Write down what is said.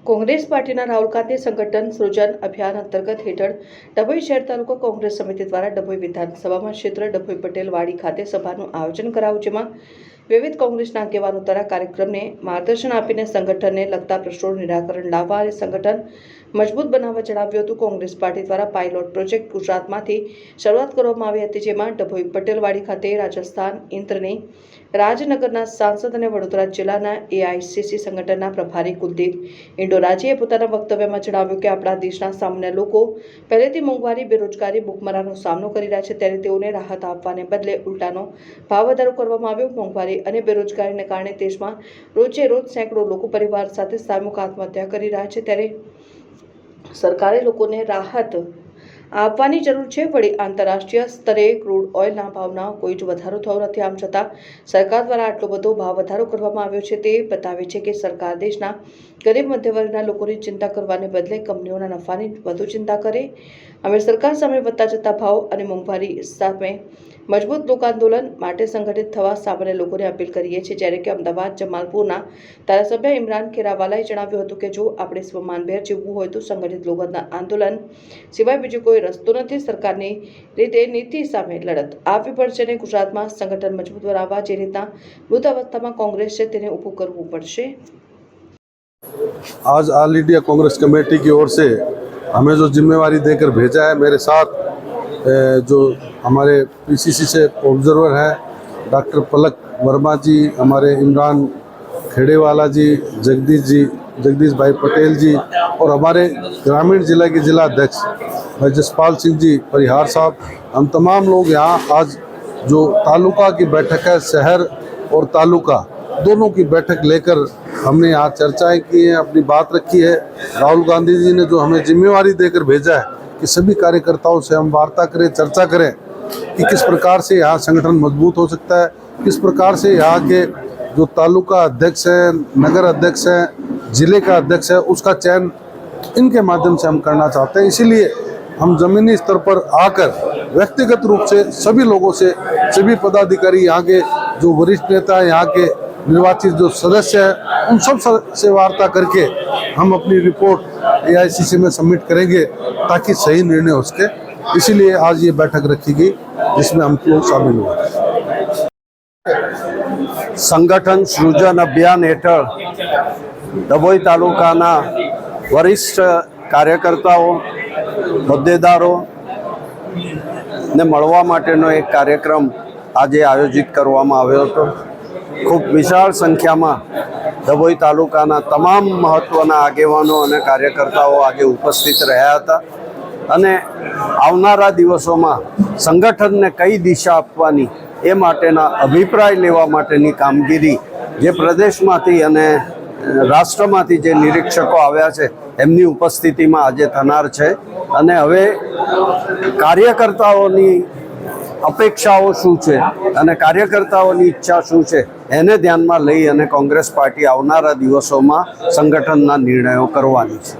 કોંગ્રેસ પાર્ટીના રાહુલ ગાંધી સંગઠન સૃજન અભિયાન અંતર્ગત હેઠળ ડભોઈ શહેર તાલુકા કોંગ્રેસ સમિતિ દ્વારા ડભોઈ વિધાનસભામાં ક્ષેત્ર ડભોઈ પટેલ વાડી ખાતે સભાનું આયોજન કરાયું, જેમાં વિવિધ કોંગ્રેસના આગેવાનો દ્વારા કાર્યક્રમને માર્ગદર્શન આપીને સંગઠનને લગતા પ્રશ્નોનું નિરાકરણ લાવવા અને સંગઠન મજબૂત બનાવવા જણાવ્યું હતું। કોંગ્રેસ પાર્ટી દ્વારા પાયલોટ પ્રોજેક્ટ ગુજરાતમાંથી શરૂઆત કરવામાં આવી હતી, જેમાં ડભોઈ પટેલવાડી ખાતે રાજસ્થાન ઇન્દ્રની રાજનગરના સાંસદ અને વડોદરા જિલ્લાના એઆઈસીસી સંગઠનના પ્રભારી કુલદીપ ઇન્ડોરાજીએ પોતાના વક્તવ્યમાં જણાવ્યું કે આપણા દેશના સામાન્ય લોકો પહેલેથી મોંઘવારી, બેરોજગારી, ભૂખમરાનો સામનો કરી રહ્યા છે, ત્યારે તેઓને રાહત આપવાને બદલે ઉલટાનો ભાવ વધારો કરવામાં આવ્યો। મોંઘવારી અને બેરોજગારીને કારણે દેશમાં રોજે રોજ સેંકડો લોકો પરિવાર સાથે સામૂહિક આત્મહત્યા કરી રહ્યા છે, ત્યારે સરકારે લોકોને રાહત આપવાની જરૂર છે। વળી આંતરરાષ્ટ્રીય સ્તરે ક્રૂડ ઓઇલના ભાવમાં કોઈ જ વધારો થયો નથી, આમ છતાં સરકાર દ્વારા આટલો બધો ભાવ વધારો કરવામાં આવ્યો છે, તે બતાવે છે કે સરકાર દેશના ગરીબ મધ્યવર્ગના લોકોની ચિંતા કરવાને બદલે કંપનીઓના નફાની વધુ ચિંતા કરે। અમે સરકાર સામે વધતા જતા ભાવ અને મોંઘવારી સામે મજબૂત લોક આંદોલન માટે સંગઠિત થવા સામાન્ય લોકોને અપીલ કરીએ છીએ। જ્યારે કે અમદાવાદ જમાલપુરના ધારાસભ્ય ઇમરાન ખેરાવાલાએ જણાવ્યું હતું કે જો આપણે સ્વમાનભેર જીવવું હોય તો સંગઠિત લોક આંદોલન સિવાય બીજો કોઈ રસ્તો નથી। સરકારની રીતે નીતિ સામે લડત આપવી પડશે અને ગુજરાતમાં સંગઠન મજબૂત બનાવવા જે રીતના મૃત અवस्थામાં કોંગ્રેસ છે તેને ઊભું કરવું પડશે। आज ऑल इंडिया कांग्रेस कमेटी की ओर से हमें जो जिम्मेवारी देकर भेजा है, मेरे साथ जो हमारे पीसीसी से ऑब्जर्वर हैं डॉक्टर पलक वर्मा जी, हमारे इमरान खेड़ेवाला जी, जगदीश भाई पटेल जी और हमारे ग्रामीण जिला के जिला अध्यक्ष भाई जसपाल सिंह जी परिहार साहब, हम तमाम लोग यहाँ आज जो तालुका की बैठक है, शहर और तालुका दोनों की बैठक लेकर हमने यहाँ चर्चाएं की हैं, अपनी बात रखी है। राहुल गांधी जी ने जो हमें जिम्मेवारी देकर भेजा है कि सभी कार्यकर्ताओं से हम वार्ता करें, चर्चा करें कि किस प्रकार से यहाँ संगठन मजबूत हो सकता है, किस प्रकार से यहाँ के जो तालुका अध्यक्ष हैं, नगर अध्यक्ष हैं, जिले का अध्यक्ष है, उसका चयन इनके माध्यम से हम करना चाहते हैं। इसीलिए हम ज़मीनी स्तर पर आकर व्यक्तिगत रूप से सभी लोगों से, सभी पदाधिकारी, यहाँ के जो वरिष्ठ नेता हैं, यहाँ के निर्वाचित जो सदस्य हैं, उन सब से वार्ता करके हम अपनी रिपोर्ट एआईसीसी में सबमिट करेंगे ताकि सही निर्णय हो सके। इसीलिए आज ये बैठक रखी गई जिसमें हम लोग शामिल हुए। संगठन सृजन अभियान हेठळ डभोई तालुकाना वरिष्ठ कार्यकर्ताओं, होद्देदारों ने મળવા માટેનો એક કાર્યક્રમ આજે આયોજિત કરવામાં આવ્યો હતો। ખૂબ વિશાળ સંખ્યામાં ડભોઈ તાલુકાના તમામ મહત્વના આગેવાનો અને કાર્યકર્તાઓ આજે ઉપસ્થિત રહ્યા હતા અને આવનારા દિવસોમાં સંગઠનને કઈ દિશા આપવાની એ માટેના અભિપ્રાય લેવા માટેની કામગીરી જે પ્રદેશમાંથી અને રાષ્ટ્રમાંથી જે નિરીક્ષકો આવ્યા છે એમની ઉપસ્થિતિમાં આજે થનાર છે અને હવે કાર્યકર્તાઓની અપેક્ષાઓ શું છે અને કાર્યકર્તાઓની ઈચ્છા શું છે એને ધ્યાનમાં લઈ અને કોંગ્રેસ પાર્ટી આવનારા દિવસોમાં સંગઠનના નિર્ણયો કરવાની છે।